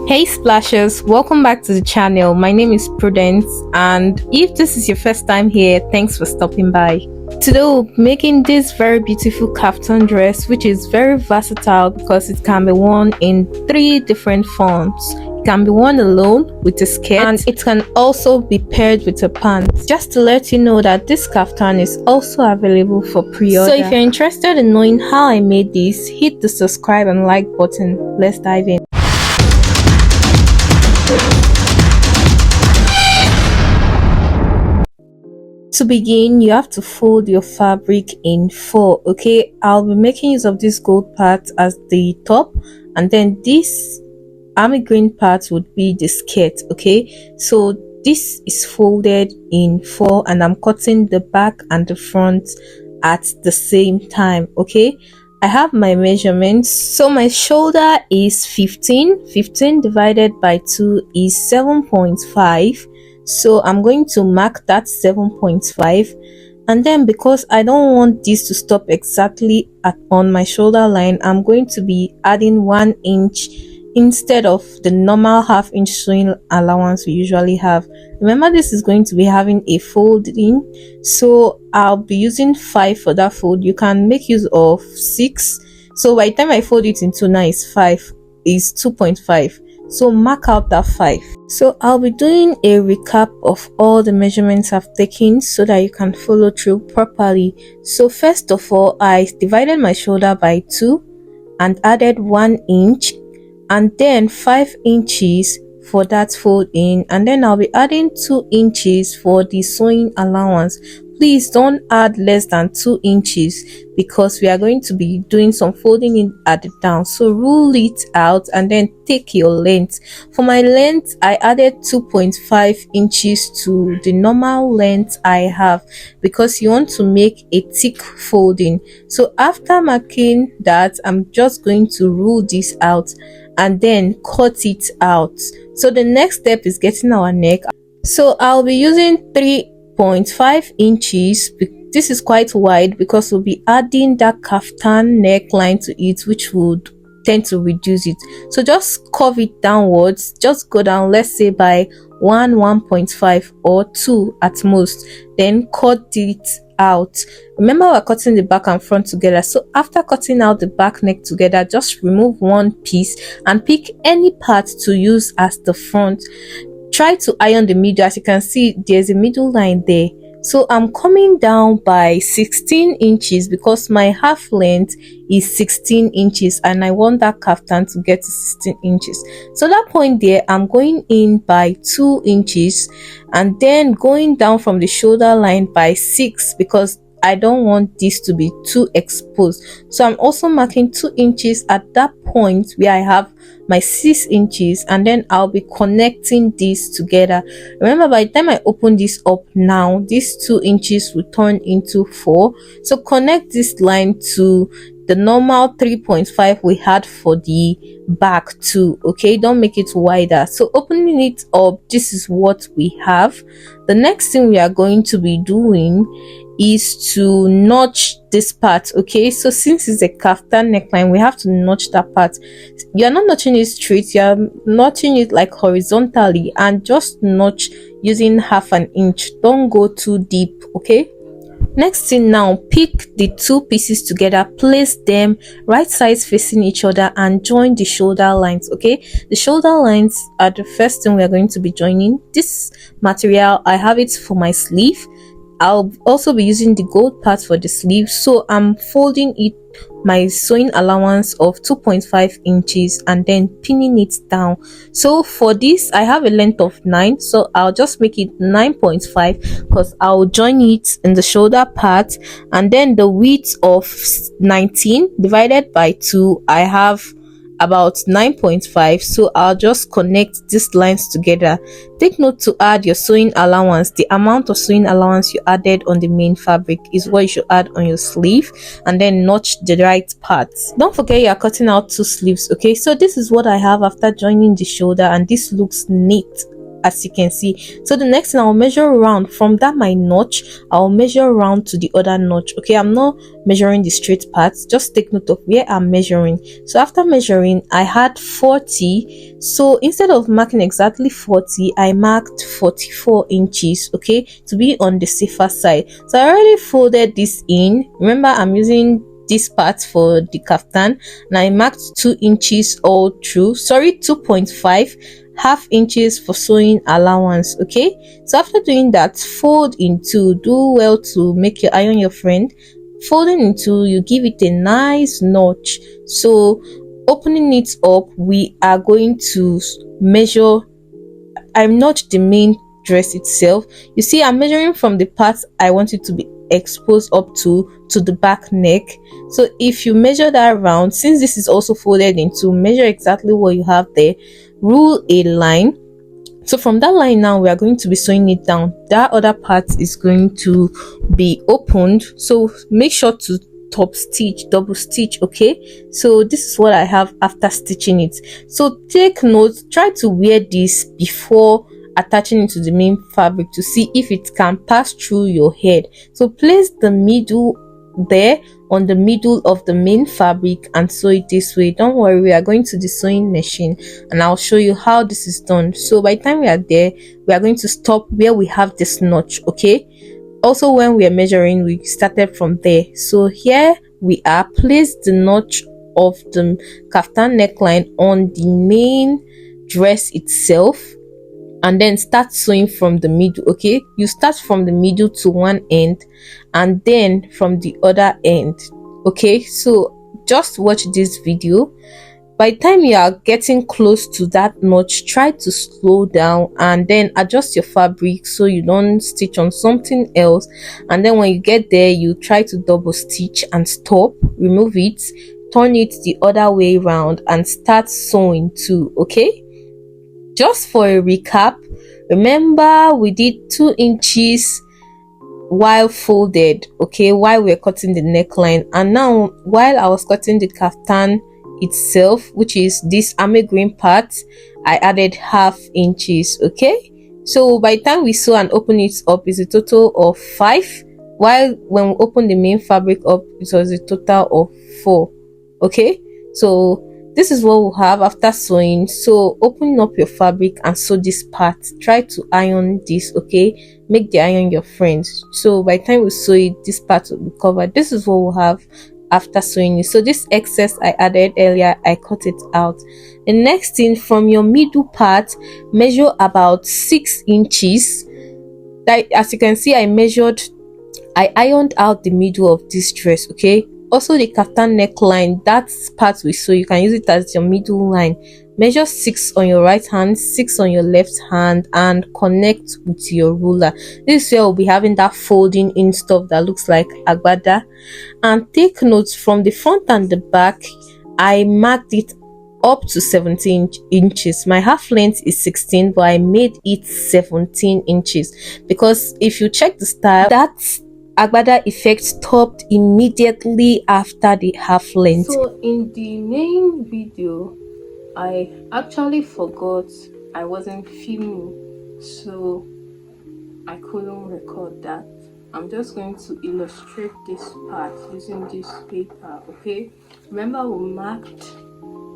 Hey splashers, welcome back to the channel. My name is Prudence, and if this is your first time here, thanks for stopping by. Today we'll be making this very beautiful kaftan dress, which is very versatile because it can be worn in 3 different forms. It can be worn alone with a skirt, and it can also be paired with a pants. Just to let you know that this kaftan is also available for pre-order. So if you're interested in knowing how I made this, hit the subscribe and like button. Let's dive in. To begin, you have to fold your fabric in 4. Okay, I'll be making use of this gold part as the top, and then this army green part would be the skirt. Okay, so this is folded in 4 and I'm cutting the back and the front at the same time. Okay, I have my measurements. So my shoulder is 15 divided by 2 is 7.5. So I'm going to mark that 7.5, and then because I don't want this to stop exactly on my shoulder line, I'm going to be adding 1 inch instead of the normal half-inch sewing allowance we usually have. Remember, this is going to be having a fold in, so I'll be using 5 for that fold. You can make use of 6, so by the time I fold it into 9 is 5 is 2.5. So mark out that 5. So I'll be doing a recap of all the measurements I've taken so that you can follow through properly. So first of all, I divided my shoulder by 2 and added 1 inch and then 5 inches for that fold in, and then I'll be adding 2 inches for the sewing allowance. Please don't add less than 2 inches because we are going to be doing some folding in at the down. So rule it out and then take your length. For my length, I added 2.5 inches to the normal length I have because you want to make a thick folding. So after marking that, I'm just going to rule this out and then cut it out. So the next step is getting our neck. So I'll be using 3.5 inches. This is quite wide because we'll be adding that kaftan neckline to it, which would tend to reduce it. So just curve it downwards, just go down, let's say by 1.5 or 2 at most, then cut it out. Remember, we're cutting the back and front together, so after cutting out the back neck together, just remove one piece and pick any part to use as the front. Try to iron the middle. As you can see, there's a middle line there, so I'm coming down by 16 inches because my half length is 16 inches and I want that kaftan to get to 16 inches. So that point there, I'm going in by 2 inches and then going down from the shoulder line by 6 because I don't want this to be too exposed. So I'm also marking 2 inches at that point where I have my 6 inches, and then I'll be connecting these together. Remember, by the time I open this up now, these 2 inches will turn into 4. So connect this line to the normal 3.5 we had for the back too. Okay, don't make it wider. So opening it up, this is what we have. The next thing we are going to be doing is to notch this part. Okay, so since it's a kaftan neckline, we have to notch that part. You're not notching it straight, you're notching it like horizontally, and just notch using half an inch. Don't go too deep. Okay, next thing, now pick the 2 pieces together, place them right sides facing each other and join the shoulder lines. Okay, the shoulder lines are the first thing we are going to be joining. This material, I have it for my sleeve. I'll also be using the gold part for the sleeve, so I'm folding it my sewing allowance of 2.5 inches and then pinning it down. So for this, I have a length of 9, so I'll just make it 9.5 because I'll join it in the shoulder part, and then the width of 19 divided by 2, I have about 9.5, so I'll just connect these lines together. Take note to add your sewing allowance. The amount of sewing allowance you added on the main fabric is what you should add on your sleeve, and then notch the right parts. Don't forget you are cutting out 2 sleeves. Okay, so this is what I have after joining the shoulder, and this looks neat. as you can see. So the next thing, I'll measure around from that my notch. I'll measure around to the other notch. Okay, I'm not measuring the straight parts, just take note of where I'm measuring. So after measuring, I had 40. So instead of marking exactly 40, I marked 44 inches, okay, to be on the safer side. So I already folded this in. Remember, I'm using this part for the kaftan, and I marked 2 inches all through, sorry, 2.5, half inches for sewing allowance. Okay, so after doing that, fold in two. Do well to make your iron your friend. Folding in two, you give it a nice notch. So opening it up, we are going to measure. I'm not the main dress itself. You see, I'm measuring from the parts I want it to be exposed up to the back neck. So if you measure that round, since this is also folded into, measure exactly what you have there, rule a line. So from that line now, we are going to be sewing it down. That other part is going to be opened, so make sure to top stitch, double stitch. Okay, so this is what I have after stitching it. So take note, try to wear this before attaching it to the main fabric to see if it can pass through your head. So place the middle there on the middle of the main fabric and sew it this way. Don't worry, we are going to the sewing machine and I'll show you how this is done. So by the time we are there, we are going to stop where we have this notch. Okay, also when we are measuring, we started from there. So here we are. Place the notch of the kaftan neckline on the main dress itself and then start sewing from the middle. Okay, you start from the middle to one end and then from the other end. Okay, so just watch this video. By the time you are getting close to that notch, try to slow down and then adjust your fabric so you don't stitch on something else. And then when you get there, you try to double stitch and stop, remove it, turn it the other way around and start sewing too. Okay, just for a recap, remember we did 2 inches while folded, okay, while we're cutting the neckline, and now while I was cutting the kaftan itself, which is this army green part, I added half inches. Okay, so by the time we sew and open it up, is a total of 5, while when we open the main fabric up, it was a total of 4. Okay, so this is what we'll have after sewing. So open up your fabric and sew this part. Try to iron this. Okay, make the iron your friend. So by the time we sew it, this part will be covered. This is what we'll have after sewing it. So this excess I added earlier, I cut it out. The next thing, from your middle part, measure about 6 inches. That, as you can see, I ironed out the middle of this dress. Okay, also the kaftan neckline, that part we sew, you can use it as your middle line. Measure 6 on your right hand, 6 on your left hand, and connect with your ruler. This is where we'll be having that folding in stuff that looks like agbada. And take notes, from the front and the back, I marked it up to 17 inches. My half length is 16, but I made it 17 inches because if you check the style, that's agbada effect stopped immediately after the half length. So in the main video, I actually forgot I wasn't filming, so I couldn't record that. I'm just going to illustrate this part using this paper. Okay, remember we marked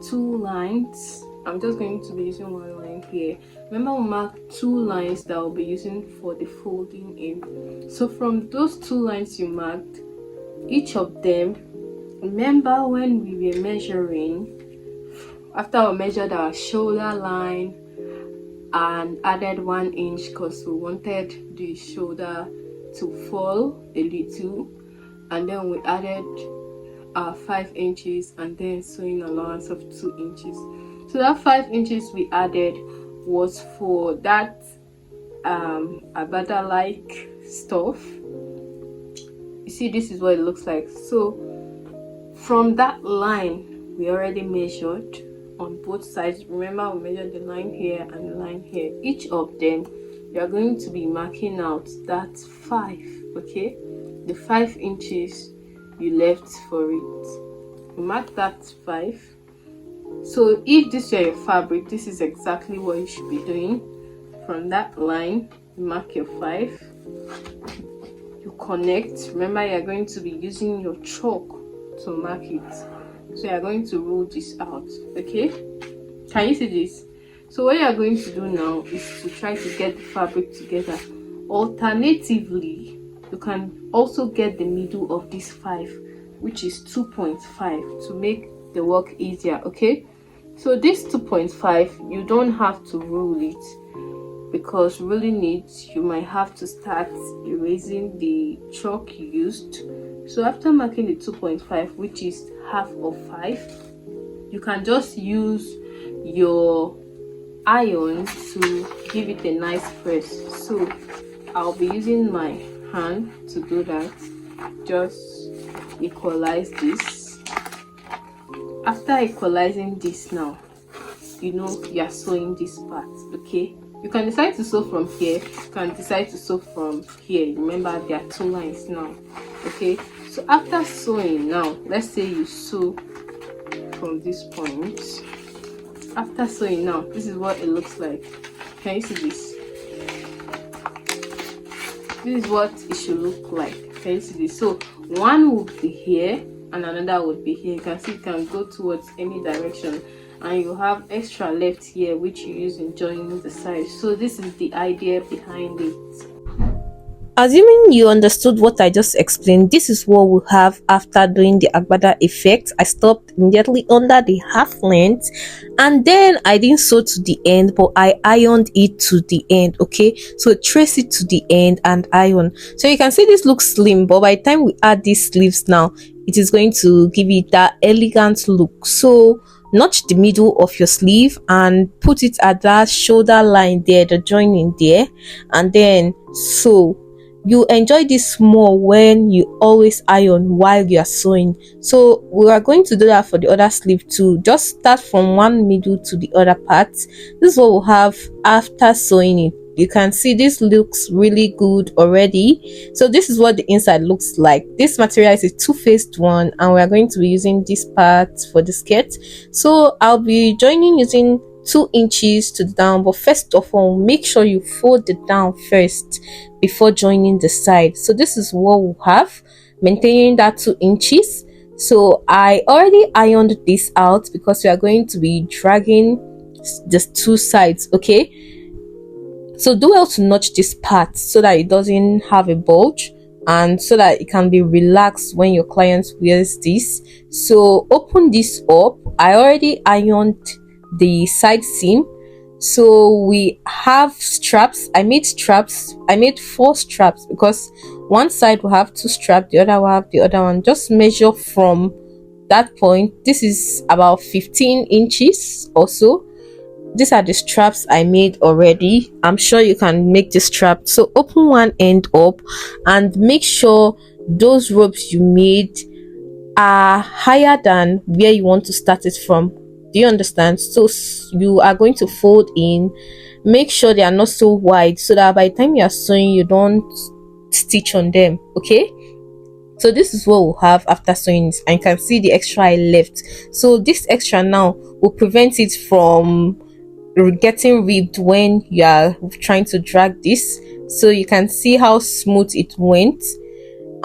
2 lines. I'm just going to be using 1 line here. Remember we marked 2 lines that I'll be using for the folding in. So from those 2 lines you marked, each of them, remember when we were measuring, after we measured our shoulder line and added 1 inch because we wanted the shoulder to fall a little, and then we added our 5 inches and then sewing allowance of 2 inches. So that 5 inches we added was for that agbada like stuff. You see, this is what it looks like. So from that line we already measured on both sides. Remember we measured the line here and the line here. Each of them, you are going to be marking out that 5. Okay, the 5 inches you left for it, you mark that 5. So if this were your fabric, this is exactly what you should be doing. from that line, you mark your 5, you connect. Remember, you're going to be using your chalk to mark it, so you're going to roll this out. Okay, can you see this? So what you're going to do now is to try to get the fabric together. Alternatively, you can also get the middle of this 5, which is 2.5, to make the work easier. Okay, so this 2.5, you don't have to rule it, because ruling it, you might have to start erasing the chalk you used. So after marking the 2.5, which is half of 5, you can just use your iron to give it a nice press. So I'll be using my hand to do that. Just equalize this. After equalizing this, now you know you're sewing this part. Okay, you can decide to sew from here, you can decide to sew from here. Remember, there are 2 lines now. Okay, so after sewing, now let's say you sew from this point. After sewing, now this is what it looks like. Can you see this? This is what it should look like. Can you see this? So one would be here and another would be here. You can see it can go towards any direction, and you have extra left here which you use in joining the sides. So this is the idea behind it. Assuming you understood what I just explained, this is what we'll have after doing the agbada effect. I stopped immediately under the half length, and then I didn't sew to the end, but I ironed it to the end. Okay, so trace it to the end and iron. So you can see this looks slim, but by the time we add these sleeves now, it is going to give it that elegant look. So notch the middle of your sleeve and put it at that shoulder line there, the joining there, and then sew. You enjoy this more when you always iron while you are sewing. So we are going to do that for the other sleeve too. Just start from one middle to the other part. This is what we'll have after sewing it. You can see this looks really good already. So this is what the inside looks like. This material is a two-faced one, and we are going to be using this part for the skirt. So I'll be joining using 2 inches to the down, but first of all, make sure you fold it down first before joining the side. So this is what we'll have, maintaining that 2 inches. So I already ironed this out because we are going to be dragging the 2 sides. Okay, so do well to notch this part so that it doesn't have a bulge, and so that it can be relaxed when your client wears this. So open this up. I already ironed the side seam, so we have straps. I made 4 straps because one side will have 2 straps, the other will have the other one. Just measure from that point. This is about 15 inches or so. These are the straps I made already. I'm sure you can make the strap. So open one end up and make sure those ropes you made are higher than where you want to start it from. Do you understand? So you are going to fold in. Make sure they are not so wide, so that by the time you are sewing, you don't stitch on them. Okay, so this is what we'll have after sewing this, and you can see the extra I left. So this extra now will prevent it from getting ripped when you are trying to drag this. So you can see how smooth it went,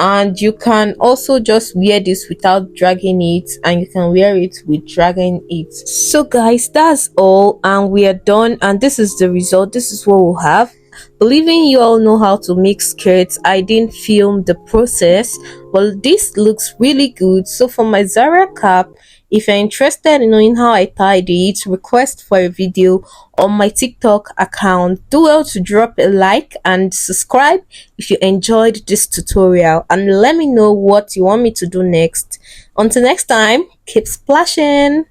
and you can also just wear this without dragging it, and you can wear it with dragging it. So guys, that's all, and we are done, and this is the result. This is what we'll have. Believing you all know how to make skirts, I didn't film the process, but this looks really good. So for my Zara cap, if you're interested in knowing how I tied it, request for a video on my TikTok account. Do well to drop a like and subscribe if you enjoyed this tutorial, and let me know what you want me to do next. Until next time, keep splashing.